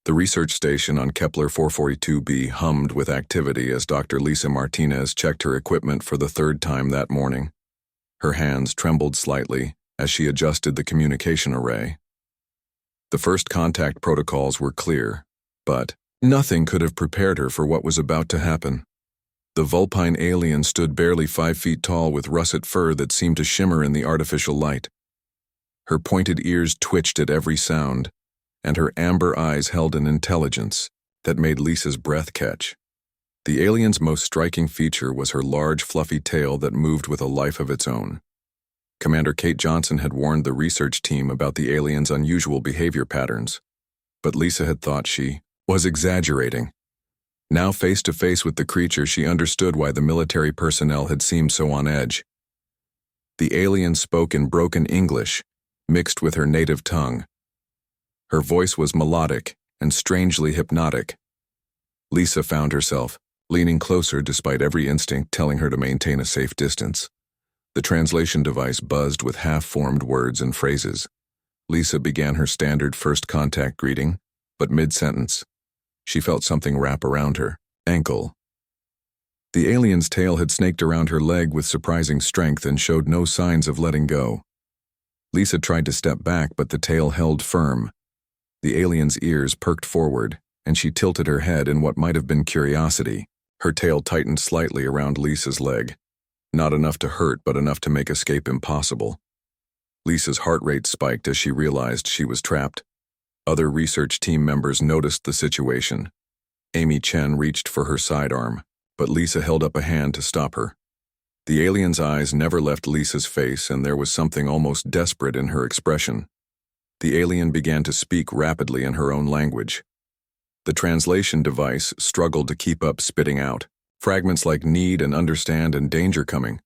The research station on Kepler 442b hummed with activity as Dr. Lisa Martinez checked her equipment for the third time that morning. Her hands trembled slightly as she adjusted the communication array. The first contact protocols were clear, but nothing could have prepared her for what was about to happen. The Vulpine alien stood barely 5 feet tall with russet fur that seemed to shimmer in the artificial light. Her pointed ears twitched at every sound, and her amber eyes held an intelligence that made Lisa's breath catch. The alien's most striking feature was her large, fluffy tail that moved with a life of its own. Commander Kate Johnson had warned the research team about the alien's unusual behavior patterns, but Lisa had thought she was exaggerating. Now face to face with the creature, she understood why the military personnel had seemed so on edge. The alien spoke in broken English, mixed with her native tongue. Her voice was melodic and strangely hypnotic. Lisa found herself leaning closer despite every instinct telling her to maintain a safe distance. The translation device buzzed with half-formed words and phrases. Lisa began her standard first contact greeting, but mid-sentence, she felt something wrap around her ankle. The alien's tail had snaked around her leg with surprising strength and showed no signs of letting go. Lisa tried to step back, but the tail held firm. The alien's ears perked forward, and she tilted her head in what might have been curiosity. Her tail tightened slightly around Lisa's leg. Not enough to hurt, but enough to make escape impossible. Lisa's heart rate spiked as she realized she was trapped. Other research team members noticed the situation. Amy Chen reached for her sidearm, but Lisa held up a hand to stop her. The alien's eyes never left Lisa's face, and there was something almost desperate in her expression. The alien began to speak rapidly in her own language. The translation device struggled to keep up, spitting out fragments like need and understand and danger coming.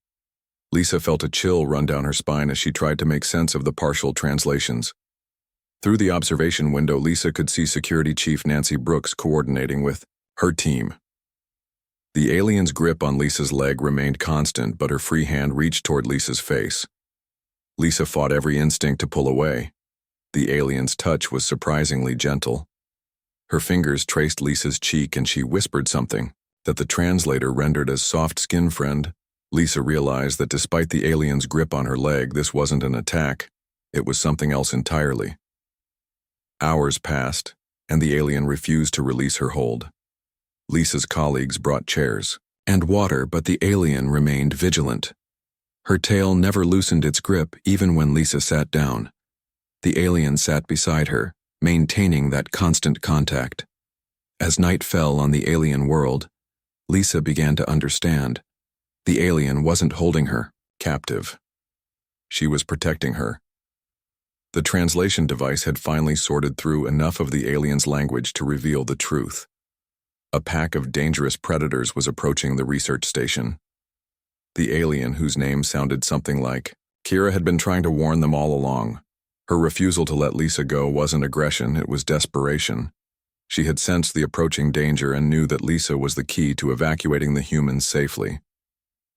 Lisa felt a chill run down her spine as she tried to make sense of the partial translations. Through the observation window, Lisa could see Security Chief Nancy Brooks coordinating with her team. The alien's grip on Lisa's leg remained constant, but her free hand reached toward Lisa's face. Lisa fought every instinct to pull away. The alien's touch was surprisingly gentle. Her fingers traced Lisa's cheek, and she whispered something that the translator rendered as soft skin friend. Lisa realized that despite the alien's grip on her leg, this wasn't an attack. It was something else entirely. Hours passed, and the alien refused to release her hold. Lisa's colleagues brought chairs and water, but the alien remained vigilant. Her tail never loosened its grip, even when Lisa sat down. The alien sat beside her, maintaining that constant contact. As night fell on the alien world, Lisa began to understand. The alien wasn't holding her captive. She was protecting her. The translation device had finally sorted through enough of the alien's language to reveal the truth. A pack of dangerous predators was approaching the research station. The alien, whose name sounded something like Kira, had been trying to warn them all along. Her refusal to let Lisa go wasn't aggression, it was desperation. She had sensed the approaching danger and knew that Lisa was the key to evacuating the humans safely.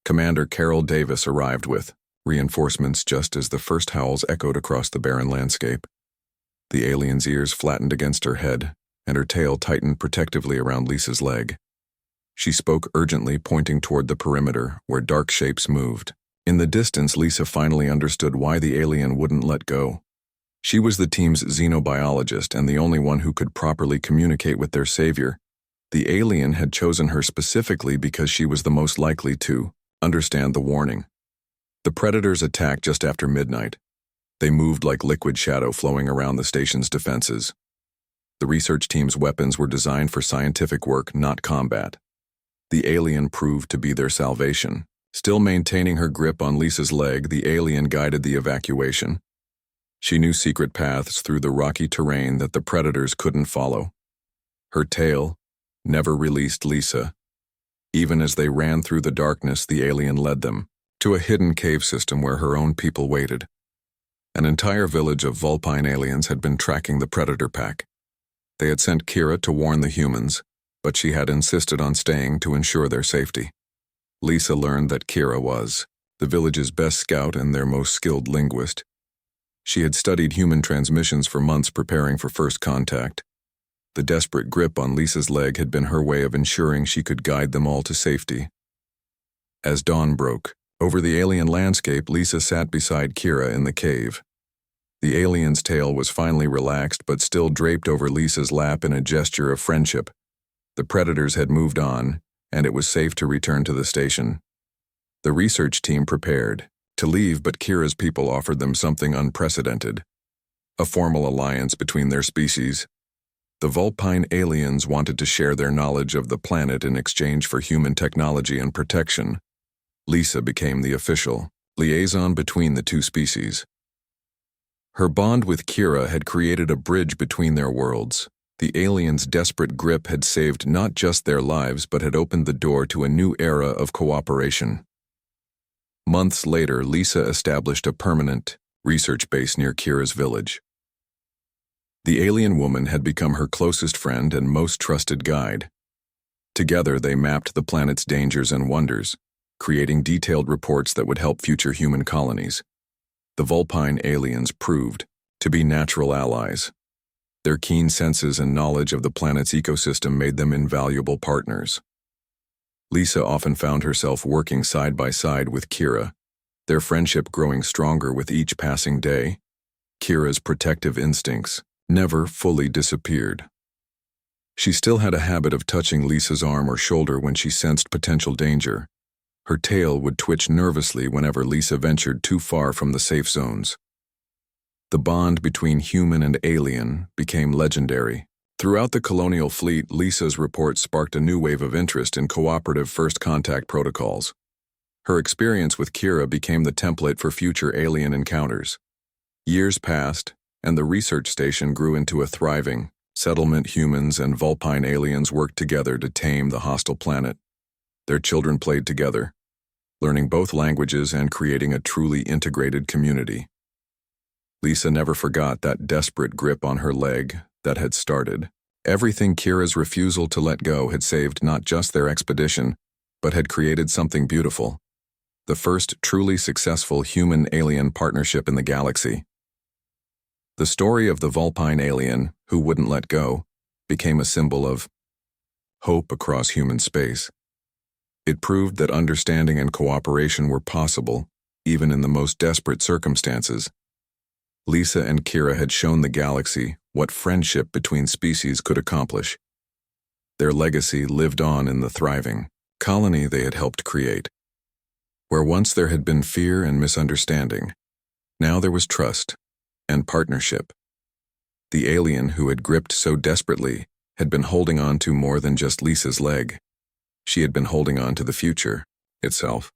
Commander Carol Davis arrived with reinforcements just as the first howls echoed across the barren landscape. The alien's ears flattened against her head, and her tail tightened protectively around Lisa's leg. She spoke urgently, pointing toward the perimeter, where dark shapes moved. In the distance, Lisa finally understood why the alien wouldn't let go. She was the team's xenobiologist and the only one who could properly communicate with their savior. The alien had chosen her specifically because she was the most likely to understand the warning. The predators attacked just after midnight. They moved like liquid shadow flowing around the station's defenses. The research team's weapons were designed for scientific work, not combat. The alien proved to be their salvation. Still maintaining her grip on Lisa's leg, the alien guided the evacuation. She knew secret paths through the rocky terrain that the predators couldn't follow. Her tail never released Lisa. Even as they ran through the darkness, the alien led them to a hidden cave system where her own people waited. An entire village of Vulpine aliens had been tracking the predator pack. They had sent Kira to warn the humans, but she had insisted on staying to ensure their safety. Lisa learned that Kira was the village's best scout and their most skilled linguist. She had studied human transmissions for months preparing for first contact. The desperate grip on Lisa's leg had been her way of ensuring she could guide them all to safety. As dawn broke, over the alien landscape, Lisa sat beside Kira in the cave. The alien's tail was finally relaxed but still draped over Lisa's lap in a gesture of friendship. The predators had moved on, and it was safe to return to the station. The research team prepared to leave, but Kira's people offered them something unprecedented: a formal alliance between their species. The Vulpine aliens wanted to share their knowledge of the planet in exchange for human technology and protection. Lisa became the official liaison between the two species. Her bond with Kira had created a bridge between their worlds. The aliens' desperate grip had saved not just their lives but had opened the door to a new era of cooperation. Months later, Lisa established a permanent research base near Kira's village. The alien woman had become her closest friend and most trusted guide. Together, they mapped the planet's dangers and wonders, creating detailed reports that would help future human colonies. The Vulpine aliens proved to be natural allies. Their keen senses and knowledge of the planet's ecosystem made them invaluable partners. Lisa often found herself working side by side with Kira, their friendship growing stronger with each passing day. Kira's protective instincts never fully disappeared. She still had a habit of touching Lisa's arm or shoulder when she sensed potential danger. Her tail would twitch nervously whenever Lisa ventured too far from the safe zones. The bond between human and alien became legendary. Throughout the colonial fleet, Lisa's reports sparked a new wave of interest in cooperative first contact protocols. Her experience with Kira became the template for future alien encounters. Years passed, and the research station grew into a thriving settlement. Humans and Vulpine aliens worked together to tame the hostile planet. Their children played together, learning both languages and creating a truly integrated community. Lisa never forgot that desperate grip on her leg that had started everything. Kira's refusal to let go had saved not just their expedition, but had created something beautiful: the first truly successful human-alien partnership in the galaxy. The story of the Vulpine alien who wouldn't let go became a symbol of hope across human space. It proved that understanding and cooperation were possible, even in the most desperate circumstances. Lisa and Kira had shown the galaxy what friendship between species could accomplish. Their legacy lived on in the thriving colony they had helped create. Where once there had been fear and misunderstanding, now there was trust and partnership. The alien who had gripped so desperately had been holding on to more than just Lisa's leg. She had been holding on to the future itself.